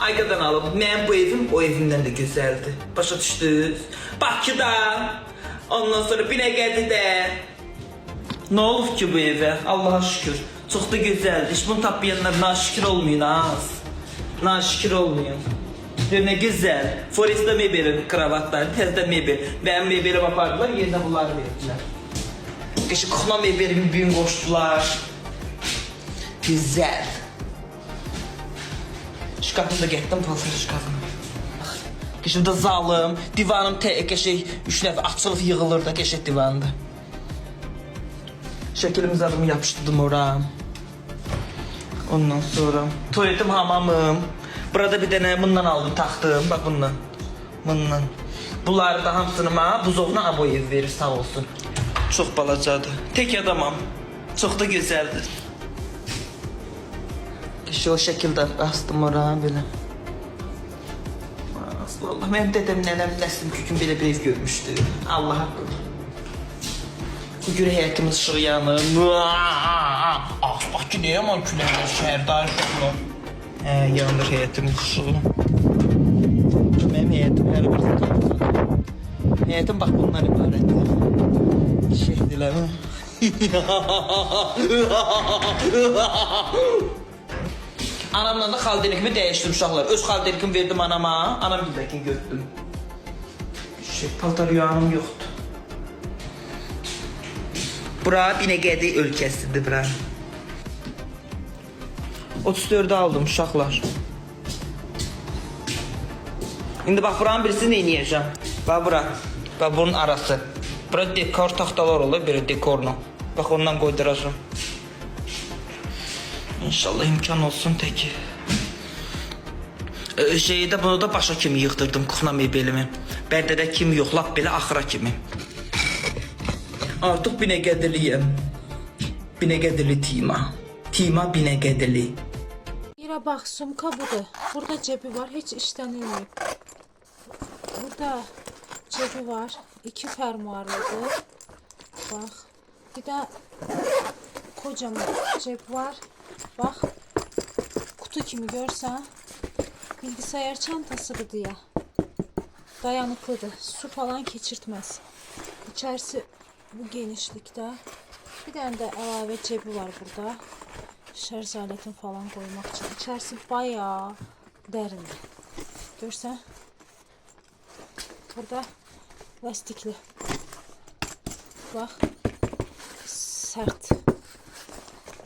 Ayqadan alıb. Mənim bu evim o evimdən də gözəldir. Başa düşdünüz? Bakıda. Ondan sonra Binəqədidə. Nə olub ki bu evə? Allaha şükür. Çox da gözəldir. Heç bunu tapmayanlar naşükür olmayın az. Naşükür olmayın. Ne güzel. Foresta Mebel'in kravatları, tezde Mebel. Ben Mebel'e bakardılar, yerine bunları verdiler. Keşke Kuhna Mebel'in büyün koştular. Güzel. Şkafını da getdim, palsın şkafını. Keşke de zalım, divanım keşke 3 nəfə açılıb yığılır da keşke divanda. Şəkilimiz adımı yapıştırdım ora. Ondan sonra tuvaletim, hamamım. Burada bir dənə bundan aldım, taxdım. Bak bundan. Bundan. Bunları da hamısını mənə buzovuna aboyev verir, sağ olsun. Çox balacadır. Tek adamam. Çox da gözəldir. İşte o şəkildə astım ora belə. Allah, mənim dedəm, nənəm, nəslim ki gün belə bir ev görmüşdü. Allah haqqı. Bu görə həyətimiz ışığı yanır. Bak ki, nə yaman küləklər, şəhərdar şəhərlər. Yandır həyətimiz ışığı. Mənim həyətim hər bir zaten. Həyətim bax bundan ibarətdir. Şəkdilər mi? Anamla da xaldelikimi dəyişdim uşaqlar. Öz xaldelikimi verdim anama. Anam gildəkini götürdüm. Paltar yuanım yoxdur. Bura Binəqədi ölkəsidir bura. 34'ü aldım uşaqlar. İndi bax buranın birisini neyniyəcəm? Bax bura. Bax bunun arası. Bura dekor taxtalar olur, belə dekorlu. Bax ondan qoyduracağım. İnşallah imkan olsun teki. Şeydə bunu da başa kimi yığdırdım Kuhna Mebelimi. Bərdədə kimi yox, lap belə axıra kimi. Artıq Binəqədiliyəm. Binəqədili Tima. Tima Binəqədili. Mira bak, sumka budur. Burada cebi var, hiç işlənilməyib. Burada cebi var, 2 fermuarlıdır. Bak, bir de kocaman cep var. Bak, kutu kimi görsən, bilgisayar çantasıdır ya. Dayanıklıdır, su falan keçirtmez. İçerisi bu genişlikte. Bir tane de əlavə cebi var burada. Şarj aletini falan koymak için. İçerisi bayağı derin. Görsen. Burada lastikli. Bak. Sert.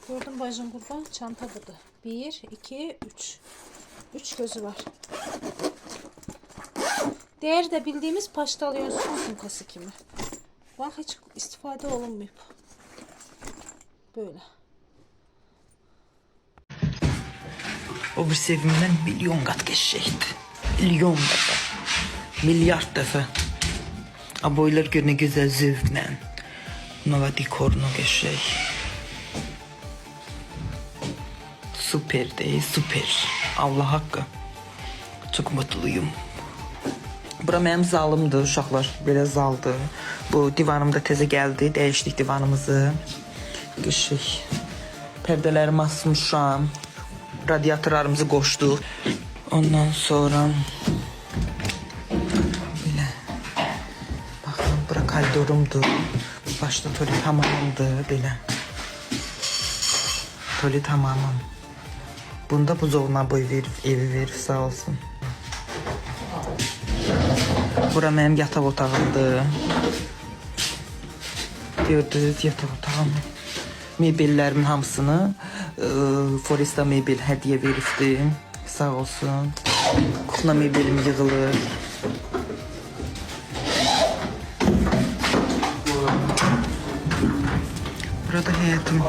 Gördün bacım kurban. Çanta burada. 1, 2, 3. 3 gözü var. Diğeri de bildiğimiz paştalyon su sumkası gibi. Bak hiç istifade olunmuyor. Böyle. O bir sevimden milyon kat geçecekti. Milyon defa. Milyard defa. Aboylar görünə güzel zövqlə. Nova dekorunu geçecek. Süper değil, süper. Allah haqqı. Çok mutluyum. Bura mənim zalımdır uşaqlar. Belə zaldır. Bu divanım da təzə gəldi. Dəyişdik divanımızı. Geçecek. Pərdələrimi asmışam. Radyatorlarımızı qoşduq. Ondan sonra belə baxın, bura koridorumdur. Başda tuvalet hamamımdır belə. Tuvalet hamamım. Bunda buzovuna boy verib, evi verib, sağ olsun. Bura mənim yataq otağımdır. Gördünüz yataq otağım. Mebellərimin hamısını Foresta Mebel hediye veribdi. Sağ olsun. Kuhna Mebelim yığılır. Burada həyətim.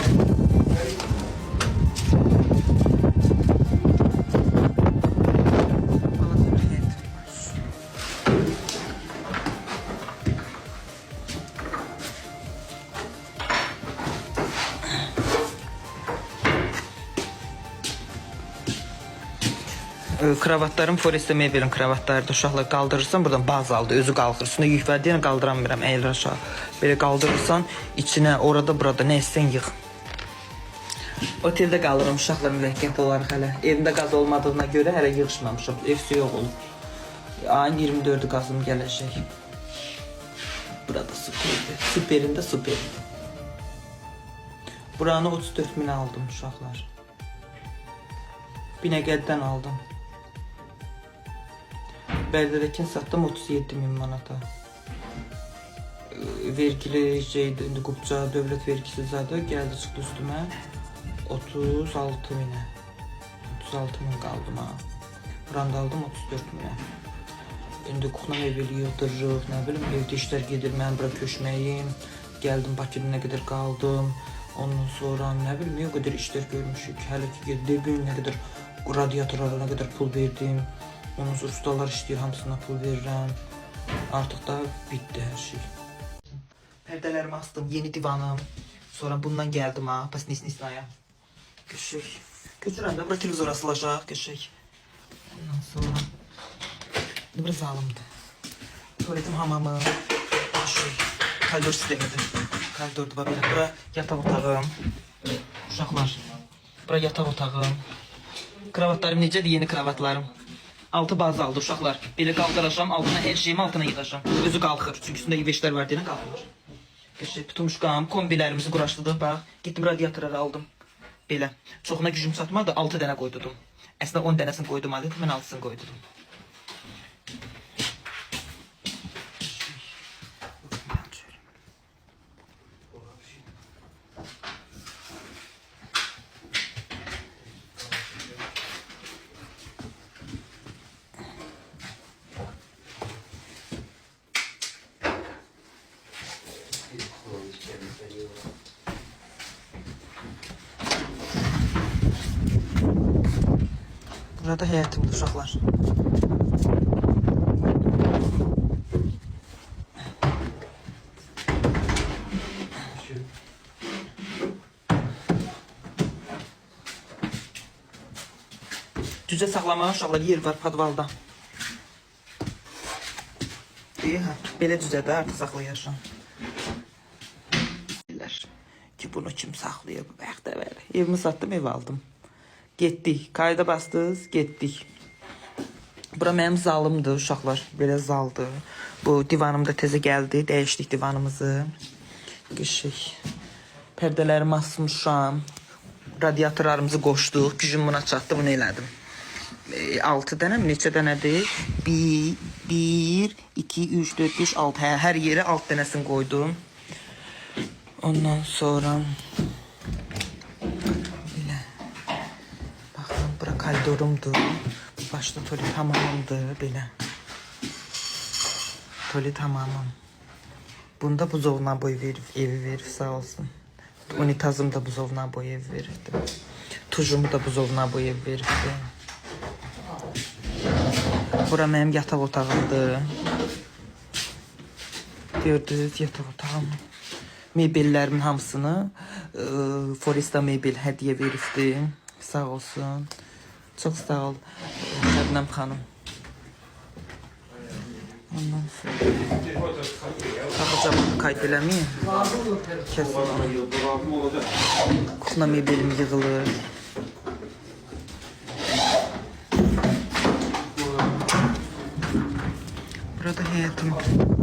Kravatlarım Foresta Mebel'in kravatlarıdır. Uşaqlar qaldırırsan buradan bazaldır. Özü qalxır. Üstündə yük var deyən qaldıramıram. Əyil aşağı. Belə qaldırırsan içinə, orada burada nə istəyən yığ. Oteldə qalıram uşaqla müvəqqəti olaraq hələ. Evimdə qaz olmadığına görə hələ yığışmamışam. Ev su yox olub. Ayın 24-ü qazım gələcək. Burada süperdir. Süperində süper. Buranı 34 min aldım uşaqlar. Binəqəddən aldım. Bərdədəkini satdım 37 min manata. Vergili şeydi, indi Qubca dövlət vergisi zadı gəldi çıxdı üstümə 36 minə. 36 min qaldım ha. Buranda aldım 34 minə. İndi kuxna mebeli yığdırırıq, nə bilim, evdə işlər gedir, mən bura köşməyim. Gəldim Bakıda nə qədər qaldım. Ondan sonra nə bilim, o qədər işlər görmüşük. Hələ ki gedib gün nə qədər radiatorlara nə qədər pul verdim. Onun sonra ustalar işləyir, hamısına pul verirəm. Artıq da bitdi hər şey. Pərdələrimi astım, yeni divanım. Sonra bundan gəldim ha, pasnisnaya. Köşək. Köçürəm də, bura televizor asılacaq, köşək. Ondan sonra... Bura zalımdır. Tuvaletim, hamamım. Köşək. Koridor sistemidir. Koridordur, bax belə. Bura yataq otağım. Uşaqlar. Bura yataq otağım. Kravatlarım necədir, yeni kravatlarım. Altı bazaldı uşaqlar. Belə qaldıracam, altına hər şeyimi altına yığacam. Özü qalxır, çünki üstündə veşlər var deyənə qalxır. Qəşəng tutmuşqam, kombilərimizi quraşdırdıq, bax. Getdim radiatorları aldım. Belə. Çoxuna gücüm çatmadı, 6 dənə qoydum. Əslində 10 dənəsini qoydum, alədə mən 6-sını qoydum. Burada həyətimdir uşaqlar. Cücə saxlamağa uşaqlar yer var padvalda. Belə cücədə artıq saxlayacağım. Ki bunu kim saxlayır bu bəxtə bəri. Evimi satdım, ev aldım. Getdik. Kayda bastız, getdik. Bura mənim zalımdır uşaqlar. Belə zaldır. Bu divanım da təzə gəldi. Dəyişdik divanımızı. Qəşəng. Pərdələrimi asmışam. Radiatorlarımızı qoşduq. Gücüm buna çatdı. Bunu elədim. 6 dənə mi? Neçə dənədir? 1, 2, 3, 4, 5, 6. Hər yerə 6 dənəsini qoydum. Ondan sonra... Koridorumdur. Başda tuvalet hamamımdır, belə. Tuvalet hamamım. Bunda buzovna boy evi verib, sağ olsun. Unitazım da buzovna boy evi verirdi. Tujumu da buzovna boy evi verirdi. Bura mənim yataq otağımdır. Gördünüz, yataq otağım. Mebellərimin hamısını Foresta Mebel hədiyyə veribdi. Sağ olsun. Çok sağ ol Şebnem Hanım. Ondan sonra takacağım kayıt eləmiyim. Kesin. Kuxna mebelim yığılır. Burada həyatım.